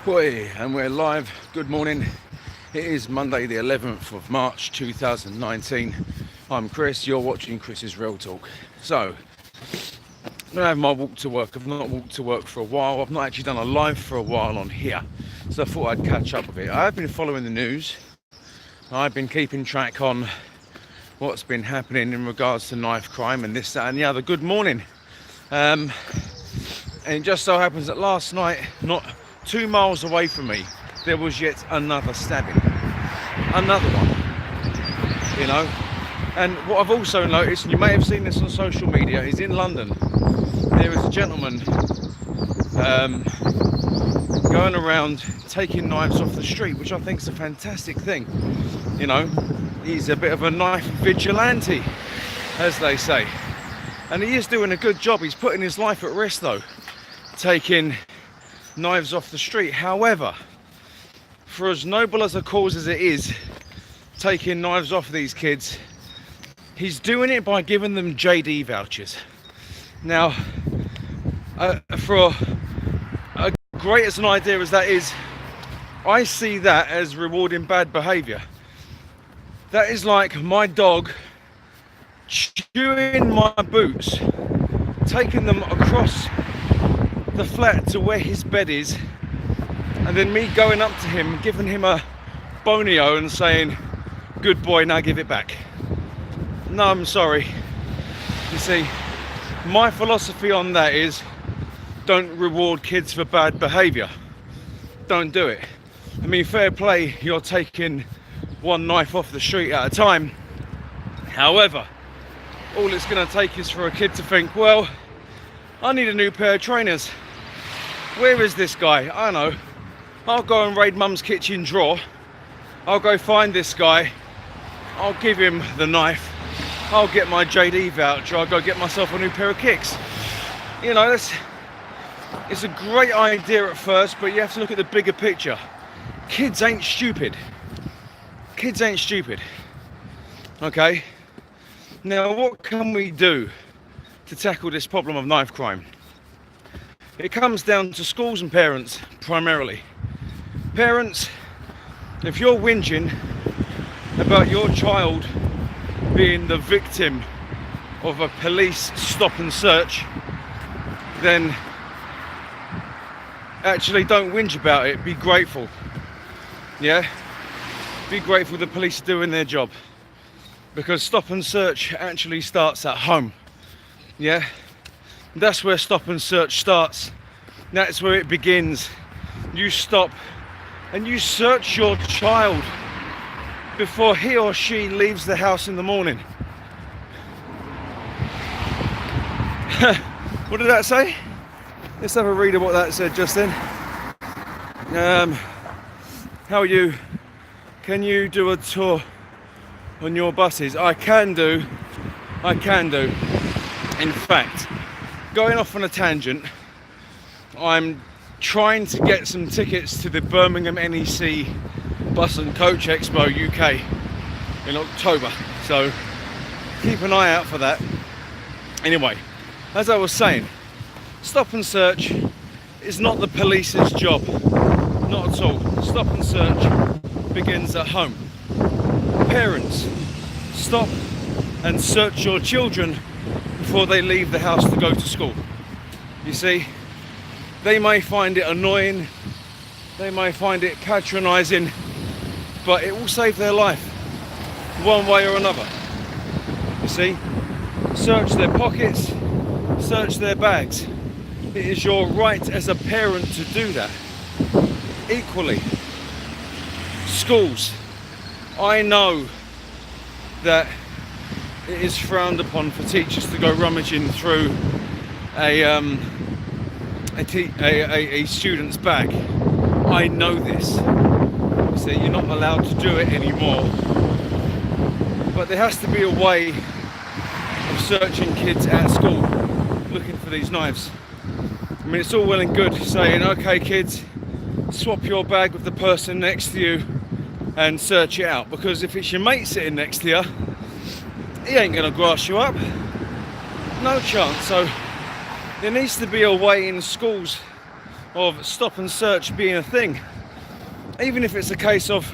Boy, and we're live. Good morning. It is Monday, the 11th of March 2019. I'm Chris. You're watching Chris's Real Talk. So, I'm gonna have my walk to work. I've not walked to work for a while. I've not actually done a live for a while on here, so I thought I'd catch up with it. I have been following the news. I've been keeping track on what's been happening in regards to knife crime and this, that, and the other. Good morning. And it just so happens that last night, not 2 miles away from me, there was yet another stabbing. Another one, you know. And what I've also noticed, and you may have seen this on social media, is in London, there is a gentleman going around taking knives off the street, which I think is a fantastic thing. You know, he's a bit of a knife vigilante, as they say. And he is doing a good job. He's putting his life at risk though, taking knives off the street. However, for as noble as a cause as it is, taking knives off these kids, he's doing it by giving them JD vouchers. Now, for as great as an idea as that is, I see that as rewarding bad behaviour. That is like my dog chewing my boots, taking them across the flat to where his bed is, and then me going up to him, giving him a bonio and saying, "Good boy, now give it back." No, I'm sorry. You see, my philosophy on that is, don't reward kids for bad behaviour. Don't do it. I mean, fair play, you're taking one knife off the street at a time. However, all it's going to take is for a kid to think, well, I need a new pair of trainers. Where is this guy? I know. I'll go and raid mum's kitchen drawer. I'll go find this guy. I'll give him the knife. I'll get my JD voucher. I'll go get myself a new pair of kicks. You know, it's a great idea at first, but you have to look at the bigger picture. Kids ain't stupid. Kids ain't stupid. Okay? Now, what can we do to tackle this problem of knife crime? It comes down to schools and parents, primarily. Parents, if you're whinging about your child being the victim of a police stop and search, then actually don't whinge about it, be grateful. Yeah? Be grateful the police are doing their job. Because stop and search actually starts at home. Yeah? That's where stop and search starts. That's where it begins. You stop and you search your child before he or she leaves the house in the morning. What did that say? Let's have a read of what that said just then. How are you? Can you do a tour on your buses? I can do. In fact, going off on a tangent, I'm trying to get some tickets to the Birmingham NEC Bus and Coach Expo UK in October, so keep an eye out for that. Anyway, as I was saying, stop and search is not the police's job, not at all. Stop and search begins at home. Parents, stop and search your children before they leave the house to go to school. You see, they may find it annoying, they may find it patronising, but it will save their life one way or another. You see, search their pockets, search their bags. It is your right as a parent to do that. Equally, schools. I know that it is frowned upon for teachers to go rummaging through a student's bag. I know this. So you're not allowed to do it anymore. But there has to be a way of searching kids at school, looking for these knives. I mean, it's all well and good saying, okay kids, swap your bag with the person next to you and search it out, because if it's your mate sitting next to you, he ain't gonna grass you up, no chance. So there needs to be a way in schools of stop and search being a thing. Even if it's a case of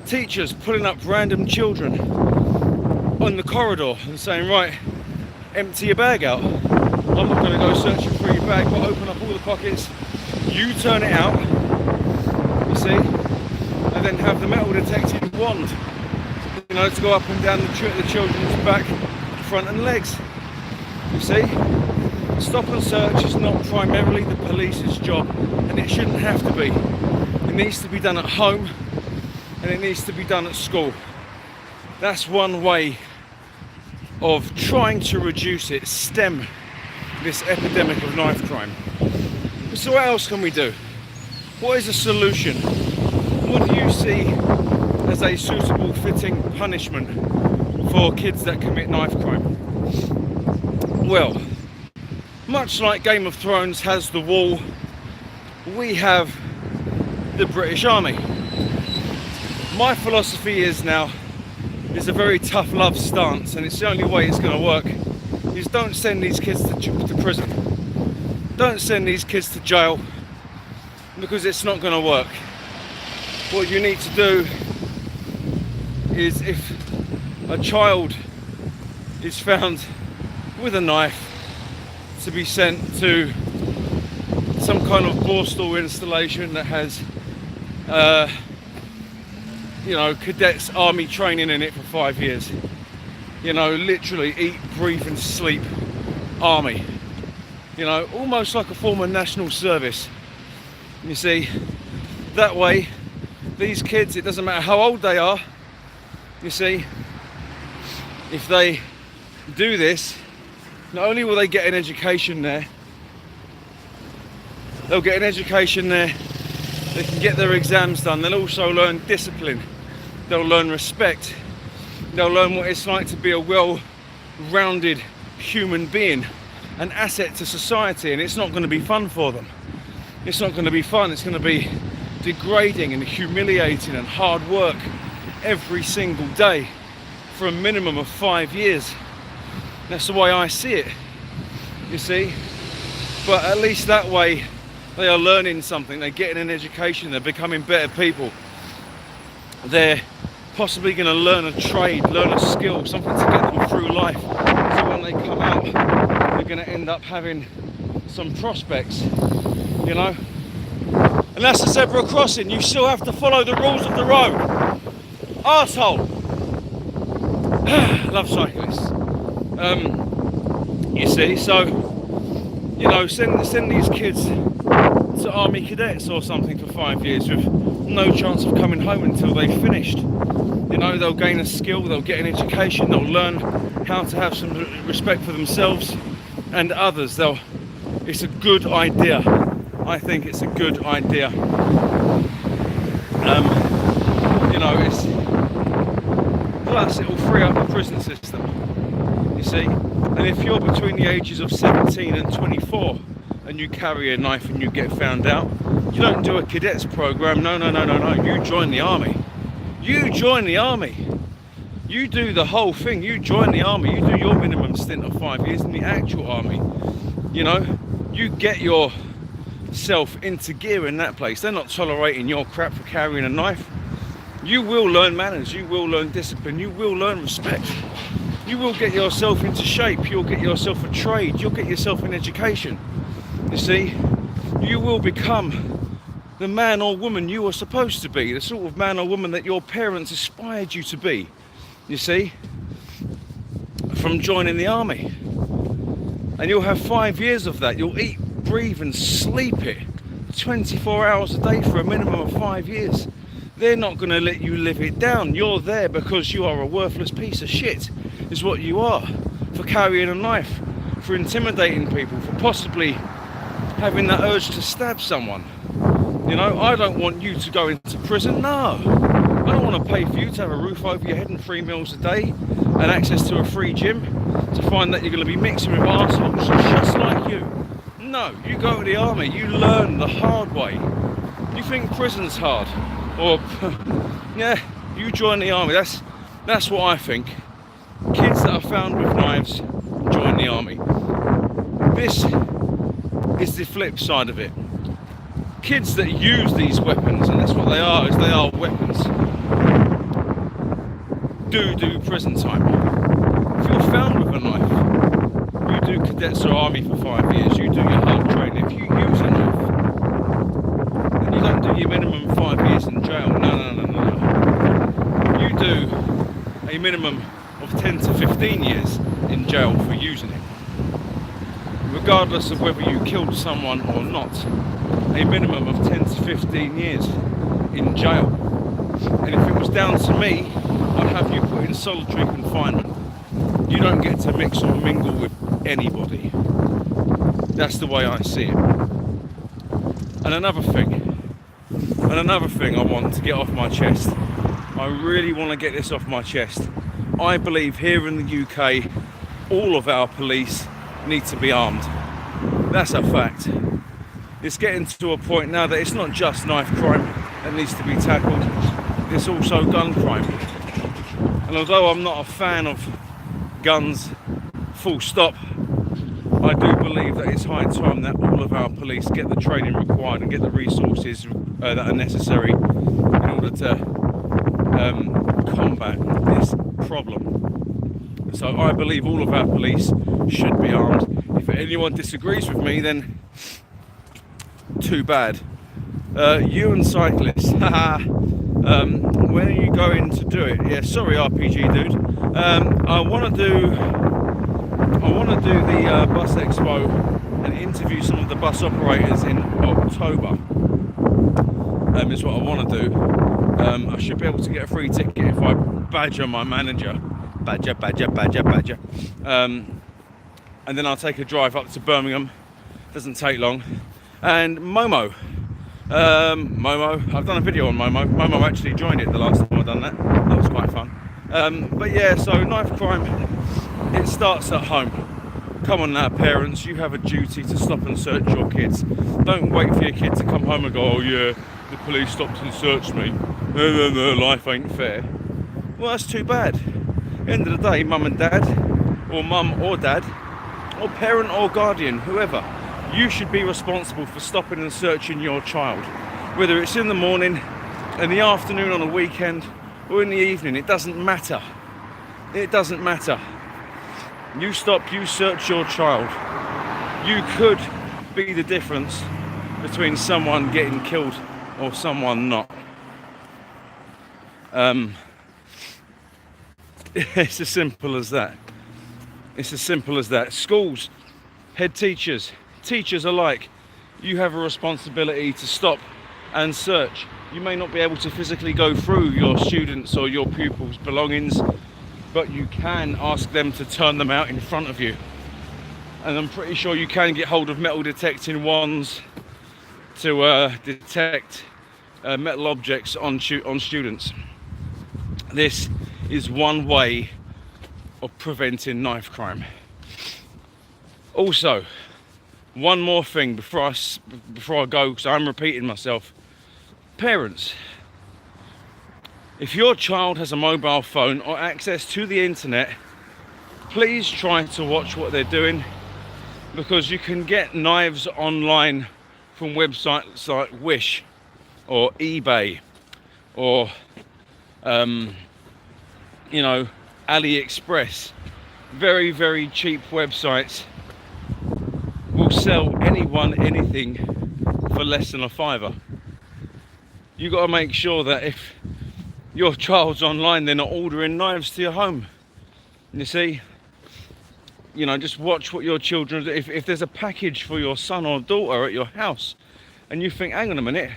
teachers pulling up random children on the corridor and saying, right, empty your bag out. I'm not going to go searching for your bag, but open up all the pockets, you turn it out, you see, and then have the metal detecting wand, you know, to go up and down the children's back, front and legs. You see, stop and search is not primarily the police's job, and it shouldn't have to be. It needs to be done at home, and it needs to be done at school. That's one way of trying to reduce it, stem this epidemic of knife crime. So what else can we do? What is a solution? What do you see as a suitable fitting punishment for kids that commit knife crime? Well, much like Game of Thrones has the wall, we have the British Army. My philosophy is now, it's a very tough love stance, and it's the only way it's going to work, is don't send these kids to prison. Don't send these kids to jail, because it's not going to work. What you need to do is, if a child is found with a knife, to be sent to some kind of Borstal installation that has you know, cadets army training in it for 5 years. You know, literally eat, breathe and sleep army. You know, almost like a form of national service. You see, that way these kids, it doesn't matter how old they are, you see, if they do this, not only will they get an education there, they'll get an education there, they can get their exams done, they'll also learn discipline, they'll learn respect, they'll learn what it's like to be a well-rounded human being, an asset to society, and it's not going to be fun for them. It's not going to be fun, it's going to be degrading and humiliating and hard work every single day for a minimum of 5 years. That's the way I see it, you see. But at least that way they are learning something, they're getting an education, they're becoming better people. They're possibly going to learn a trade, learn a skill, something to get them through life. So when they come out, they're going to end up having some prospects, you know. And that's the zebra crossing, you still have to follow the rules of the road. Arsehole. Love cyclists. You see, so, you know, send these kids to army cadets or something for 5 years with no chance of coming home until they've finished. You know, they'll gain a skill, they'll get an education, they'll learn how to have some respect for themselves and others. It's a good idea. I think it's a good idea. You know, plus it will free up the prison system, you see. And if you're between the ages of 17 and 24 and you carry a knife and you get found out, you don't do a cadets program. No, you join the army. You join the army. You do the whole thing. You join the army. You do your minimum stint of 5 years in the actual army. You know, you get yourself into gear in that place. They're not tolerating your crap for carrying a knife. You will learn manners. You will learn discipline. You will learn respect. You will get yourself into shape. You'll get yourself a trade. You'll get yourself an education. You see, you will become the man or woman you are supposed to be, the sort of man or woman that your parents aspired you to be, you see, from joining the army. And you'll have 5 years of that. You'll eat, breathe and sleep it 24 hours a day for a minimum of 5 years. They're not going to let you live it down. You're there because you are a worthless piece of shit, is what you are, for carrying a knife, for intimidating people, for possibly having that urge to stab someone. You know, I don't want you to go into prison, no. I don't want to pay for you to have a roof over your head and 3 meals a day and access to a free gym to find that you're going to be mixing with arseholes just like you. No, you go to the army, you learn the hard way. You think prison's hard? Or, yeah, you join the army. That's what I think. Kids that are found with knives, join the army. This is the flip side of it. kids that use these weapons, and that's what they are, is they are weapons, do prison time. If you're found with a knife, you do cadets or army for 5 years, you do your hard training. If you use a knife, then you don't do your minimum 5 years in jail. No. You do a minimum of 10 to 15 years in jail for using it. Regardless of whether you killed someone or not, a minimum of 10 to 15 years in jail. And if it was down to me, I'd have you put in solitary confinement. You don't get to mix or mingle with anybody. That's the way I see it. And another thing I want to get off my chest. I really want to get this off my chest. I believe here in the UK, all of our police need to be armed. That's a fact. It's getting to a point now that it's not just knife crime that needs to be tackled, it's also gun crime. And although I'm not a fan of guns, full stop, I do believe that it's high time that all of our police get the training required and get the resources that are necessary in order to combat this problem. So I believe all of our police should be armed. If anyone disagrees with me, then too bad. You and cyclists, when are you going to do it? Yeah, sorry RPG dude. I want to do the bus expo and interview some of the bus operators in October. Is what I want to do. I should be able to get a free ticket if I badger my manager. Badger. And then I'll take a drive up to Birmingham. Doesn't take long. And Momo, I've done a video on Momo. Momo actually joined it the last time I've done that. That was quite fun. But yeah, so knife crime, it starts at home. Come on now, parents, you have a duty to stop and search your kids. Don't wait for your kid to come home and go, oh yeah, the police stopped and searched me. No, life ain't fair. Well, that's too bad. At the end of the day, mum and dad, or mum or dad, or parent or guardian, whoever, you should be responsible for stopping and searching your child. Whether it's in the morning, in the afternoon, on a weekend, or in the evening, it doesn't matter. It doesn't matter. You stop, you search your child. You could be the difference between someone getting killed or someone not. It's as simple as that. It's as simple as that. Schools, head teachers, teachers alike, you have a responsibility to stop and search. You may not be able to physically go through your students or your pupils' belongings, but you can ask them to turn them out in front of you. And I'm pretty sure you can get hold of metal detecting wands to detect metal objects on students. This is one way of preventing knife crime. Also, one more thing before I go, because I'm repeating myself. Parents, if your child has a mobile phone or access to the internet, please try to watch what they're doing, because you can get knives online from websites like Wish or eBay or AliExpress. Very, very cheap websites will sell anyone anything for less than a £5. You got to make sure that if your child's online, they're not ordering knives to your home. You see, just watch what your children do. If there's a package for your son or daughter at your house and you think, hang on a minute,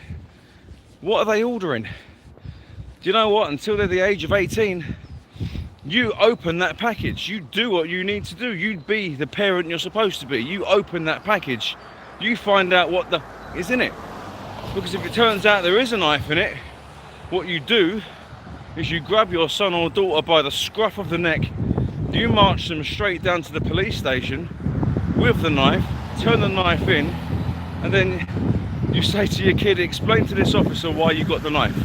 what are they ordering? Do you know what? Until they're the age of 18, you open that package. You do what you need to do. You be the parent you're supposed to be. You open that package. You find out what is in it. Because if it turns out there is a knife in it, what you do is you grab your son or daughter by the scruff of the neck, you march them straight down to the police station with the knife, turn the knife in, and then you say to your kid, explain to this officer why you got the knife.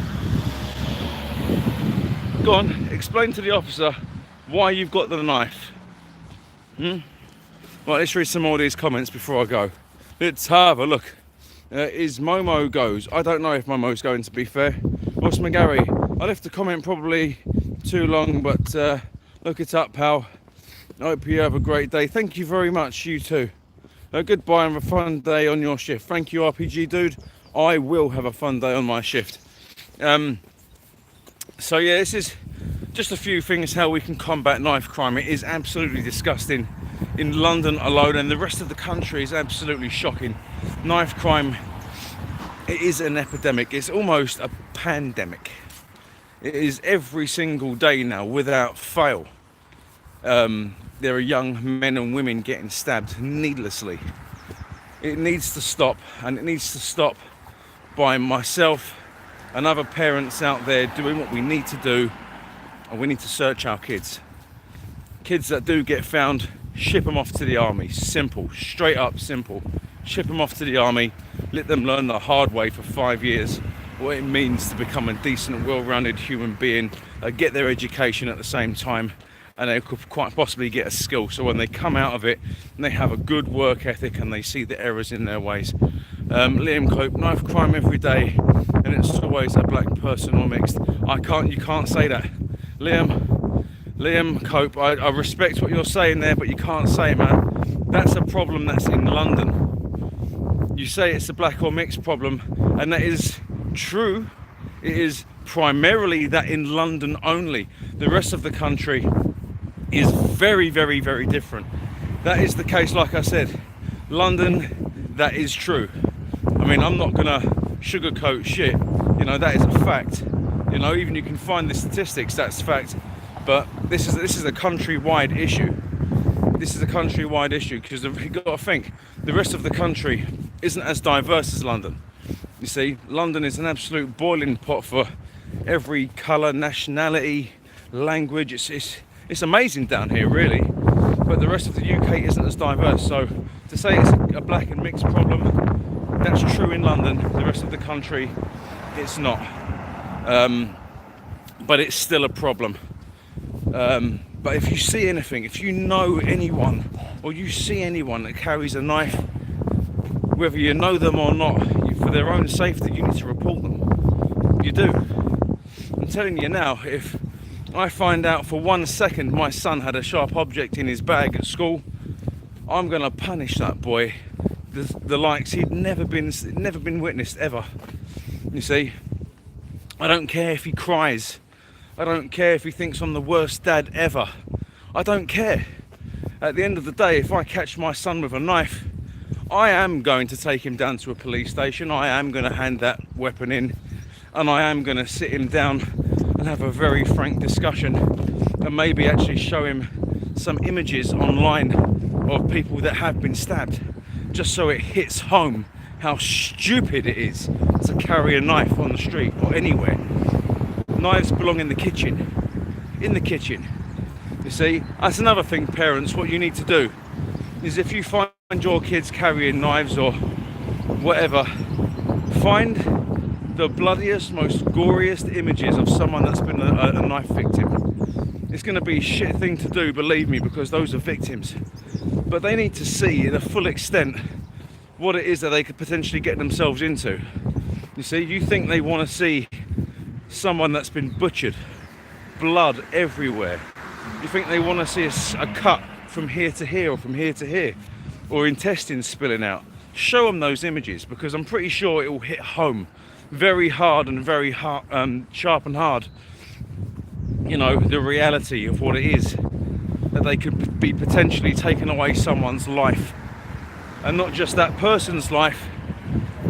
Go on, explain to the officer why you've got the knife. Right, let's read some more of these comments before I go. Let's have a look. is Momo goes. I don't know if Momo's going, to be fair. Ross McGarry, I left a comment probably too long, but look it up, pal. I hope you have a great day. Thank you very much, you too. Goodbye and have a fun day on your shift. Thank you, RPG dude. I will have a fun day on my shift. So yeah, this is just a few things how we can combat knife crime. It is absolutely disgusting in London alone, and the rest of the country is absolutely shocking. Knife crime, it is an epidemic. It's almost a pandemic. It is every single day now without fail. There are young men and women getting stabbed needlessly. It needs to stop, and it needs to stop by myself and other parents out there doing what we need to do, and we need to search our kids. Kids that do get found, ship them off to the army. Simple, straight up simple. Ship them off to the army, let them learn the hard way for 5 years what it means to become a decent, well-rounded human being, get their education at the same time, and they could quite possibly get a skill, so when they come out of it and they have a good work ethic and they see the errors in their ways. Liam Cope, knife crime every day, and it's always a black person or mixed. You can't say that. Liam Cope, I respect what you're saying there, but you can't say it, man. That's a problem that's in London. You say it's a black or mixed problem, and that is true. It is primarily that in London only. The rest of the country is very, very, very different. That is the case, like I said. London, that is true. I mean, I'm not gonna sugarcoat shit. You know, that is a fact. You know, even you can find the statistics, that's fact. But this is a countrywide issue. This is a countrywide issue, because you've got to think, the rest of the country isn't as diverse as London. You see, London is an absolute boiling pot for every colour, nationality, language. It's amazing down here, really. But the rest of the UK isn't as diverse. So to say it's a black and mixed problem, that's true in London. The rest of the country, it's not. But it's still a problem. But if you see anything, if you know anyone, or you see anyone that carries a knife, whether you know them or not, for their own safety, you need to report them. You do. I'm telling you now, if I find out for 1 second my son had a sharp object in his bag at school, I'm going to punish that boy the likes he'd never been witnessed ever. You see, I don't care if he cries. I don't care if he thinks I'm the worst dad ever. I don't care. At the end of the day, if I catch my son with a knife, I am going to take him down to a police station. I am going to hand that weapon in, and I am going to sit him down and have a very frank discussion, and maybe actually show him some images online of people that have been stabbed, just so it hits home how stupid it is to carry a knife on the street or anywhere. Knives belong in the kitchen. In the kitchen. You see, that's another thing, parents. What you need to do is, if you find your kids carrying knives or whatever, find the bloodiest, most goriest images of someone that's been a knife victim. It's going to be a shit thing to do, believe me, because those are victims. But they need to see in a full extent what it is that they could potentially get themselves into. You see, you think they want to see someone that's been butchered, blood everywhere. You think they want to see a cut from here to here, or from here to here, or intestines spilling out. Show them those images, because I'm pretty sure it will hit home very hard and very hard, sharp and hard. You know, the reality of what it is, that they could be potentially taking away someone's life, and not just that person's life,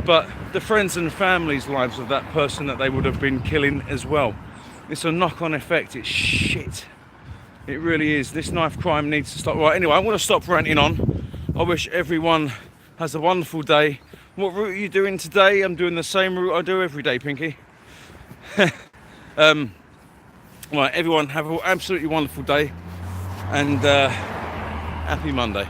but the friends and family's lives of that person that they would have been killing as well. It's a knock-on effect. It's shit. It really is. This knife crime needs to stop. Right, anyway, I'm going to stop ranting on. I wish everyone has a wonderful day. What route are you doing today? I'm doing the same route I do every day, Pinky. Right, everyone have an absolutely wonderful day, and happy Monday.